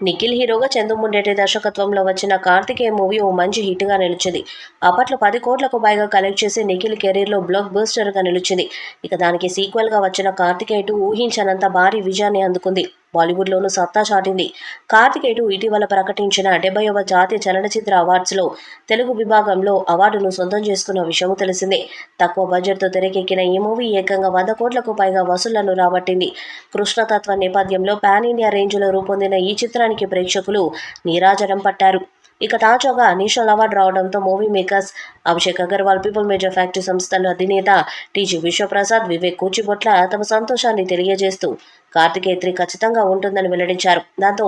నిఖిల్ హీరోగా చందుముండేటి దర్శకత్వంలో వచ్చిన కార్తికేయ మూవీ ఓ మంచి హిట్గా నిలిచింది. అప్పట్లో 10 కోట్లకు పైగా కలెక్ట్ చేసి నిఖిల్ కెరీర్లో బ్లాక్ బస్టర్గా నిలిచింది. ఇక దానికి సీక్వెల్గా వచ్చిన కార్తికేయ 2 ఊహించనంత భారీ విజయాన్ని అందుకుంది. బాలీవుడ్లోనూ సత్తా చాటింది. కార్తికేయ 2 ఇటీవల ప్రకటించిన 70వ జాతీయ చలనచిత్ర అవార్డ్స్లో తెలుగు విభాగంలో అవార్డును సొంతం చేసుకున్న విషయం తెలిసిందే. తక్కువ బడ్జెట్తో తెరకెక్కిన ఈ మూవీ ఏకంగా 100 కోట్లకు పైగా వసూళ్లను రాబట్టింది. కృష్ణతత్వ నేపథ్యంలో పాన్ ఇండియా రేంజ్లో రూపొందిన ఈ చిత్రానికి ప్రేక్షకులు నీరాజనం పట్టారు. ఇక తాజాగా నేషనల్ అవార్డు రావడంతో movie makers Abhishek Agarwal, people media factory సంస్థల అధినేత టీజీ విశ్వప్రసాద్, వివేక్ కూచిభొట్ల తమ సంతోషాన్ని తెలియజేస్తూ కార్తికేయ 3 ఖచ్చితంగా ఉంటుందని వెల్లడించారు. దాంతో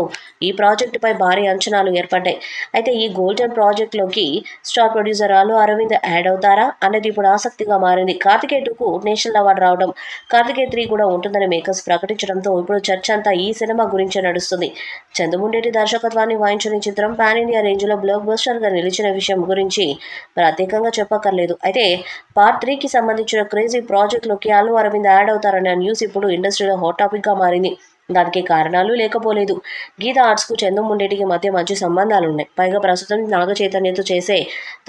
ఈ ప్రాజెక్టుపై భారీ అంచనాలు ఏర్పడ్డాయి. అయితే ఈ గోల్డెన్ ప్రాజెక్టులోకి star producer Allu Aravind add అవుతారా అన్నది ఇప్పుడు ఆసక్తిగా మారింది. కార్తికేయ 2కు నేషనల్ అవార్డు రావడం, కార్తికేయ 3 కూడా ఉంటుందని మేకర్స్ ప్రకటించడంతో ఇప్పుడు చర్చ అంతా ఈ సినిమా గురించే నడుస్తుంది. చందుముండేటి దర్శకత్వాన్ని వహించిన ఈ చిత్రం పాన్ ఇండియా రేంజ్లో బ్లాక్ బస్టర్గా నిలిచిన విషయం గురించి ప్రత్యేకంగా చెప్పక్కర్లేదు. అయితే పార్ట్ 3కి సంబంధించిన క్రేజీ ప్రాజెక్టులోకి అల్లు అరవింద్ యాడ్ అవుతారన్న న్యూస్ ఇప్పుడు ఇండస్ట్రీలో హాట్ టాపిక్గా మారింది. దానికి కారణాలు లేకపోలేదు. గీతా ఆర్ట్స్కు చందుముండేటికి మధ్య మంచి సంబంధాలున్నాయి. పైగా ప్రస్తుతం నాగ చైతన్యతో చేసే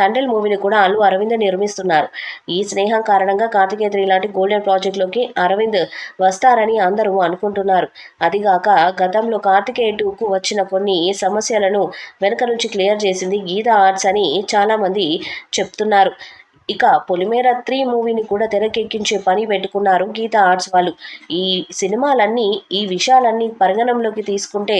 తండేల్ మూవీని కూడా అల్లు అరవింద్ నిర్మిస్తున్నారు. ఈ స్నేహం కారణంగా కార్తికేయ 3 లాంటి గోల్డెన్ ప్రాజెక్టులోకి అరవింద్ వస్తారని అందరూ అనుకుంటున్నారు. అదిగాక గతంలో కార్తికేయ 2కు వచ్చిన కొన్ని సమస్యలను వెనుక నుంచి క్లియర్ చేసింది గీతా ఆర్ట్స్ అని చాలామంది చెప్తున్నారు. ఇక పొలిమేర 3 మూవీని కూడా తెరకెక్కించే పని పెట్టుకున్నారు గీతా ఆర్ట్స్ వాళ్ళు. ఈ ఈ విషయాలన్నీ పరిగణనలోకి తీసుకుంటే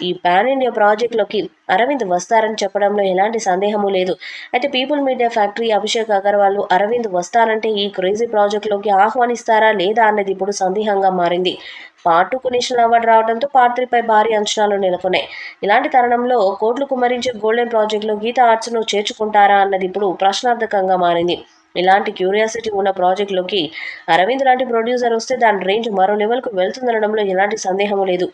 ఈ పాన్ ఇండియా ప్రాజెక్టులోకి అరవింద్ వస్తారని చెప్పడంలో ఎలాంటి సందేహము లేదు. అయితే people media factory Abhishek Agarwal Arvind వస్తారంటే ఈ క్రేజీ ప్రాజెక్టులోకి ఆహ్వానిస్తారా లేదా అన్నది ఇప్పుడు సందేహంగా మారింది. పార్ట్ 2కు నేషనల్ అవార్డు రావడంతో పార్ట్ 3పై భారీ అంచనాలు నెలకొన్నాయి. ఇలాంటి తరుణంలో కోట్లు కుమ్మరించే గోల్డెన్ ప్రాజెక్టులో గీతా ఆర్ట్స్ను చేర్చుకుంటారా అన్నది ఇప్పుడు ప్రశ్నార్థకంగా మారింది. ఇలాంటి క్యూరియాసిటీ ఉన్న ప్రాజెక్టులోకి అరవింద్ లాంటి ప్రొడ్యూసర్ వస్తే దాని రేంజ్ మరో లెవెల్కు వెళ్తుందనడంలో ఎలాంటి సందేహము లేదు.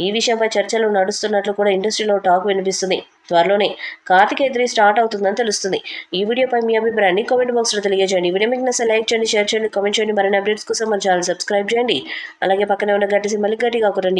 ఈ విషయంపై చర్చలు నడుస్తున్నట్లు కూడా ఇండస్ట్రీలో టాక్ వినిపిస్తుంది. త్వరలోనే కార్తికేయ 3 స్టార్ట్ అవుతుందని తెలుస్తుంది. ఈ వీడియోపై మీ అభిప్రాయాన్ని కామెంట్ బాక్స్లో తెలియజేయండి. ఈ వీడియో మీకు నచ్చితే లైక్ చేయండి, షేర్ చేయండి, కామెంట్ చేయండి. మరిన్ని అప్డేట్స్ కోసం మన ఛానల్ సబ్స్క్రైబ్ చేయండి. అలాగే పక్కనే ఉన్న గంట సింబల్ని గట్టిగా కొట్టండి.